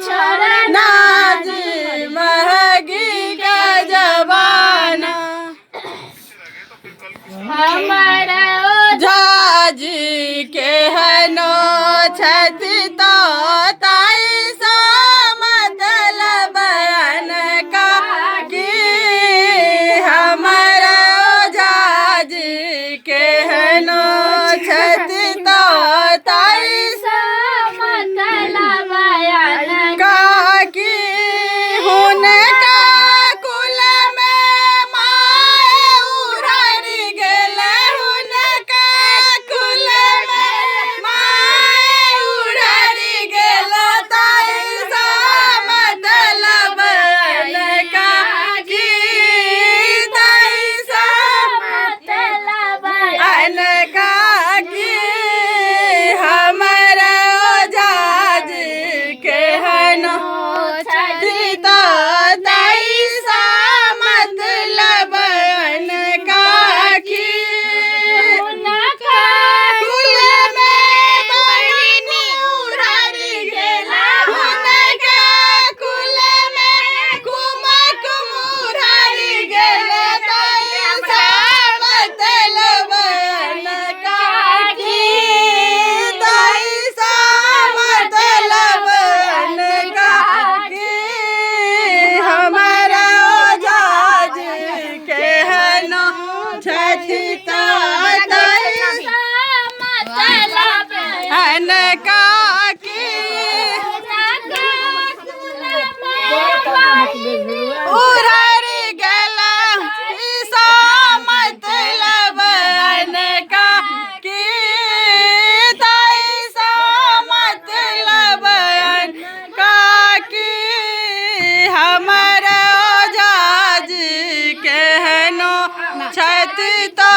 नाज महगी का जमाना हमारा जाजी के हनो छति तो ताई सा मतलब बयान का कि हमारा जाजी के हनो छति तो ताई सा मतलब बयान का कि हुनका कुल में माए उड़ारी गेल हुनका कुल में माए उड़ारी गेल ताई सा मतलब का कि ताई सा मतलब अनका कि हमारा जाज के हनो छठी तो ताई सा मतलब अनका कि उनका कुल में बहिनी उड़ारी गेला हुनका कुल में कुमक उड़ारी गेला ताई सा मतलब अनका कि ताई सा मतलब अनका कि हमारा जाज के हनो छठी तो ताई मतलब अनका कि उड़ारी गेला ईसा मतलब अनका कि ताई सा मतलब अनका कि हमारा जाज के हनो छत तो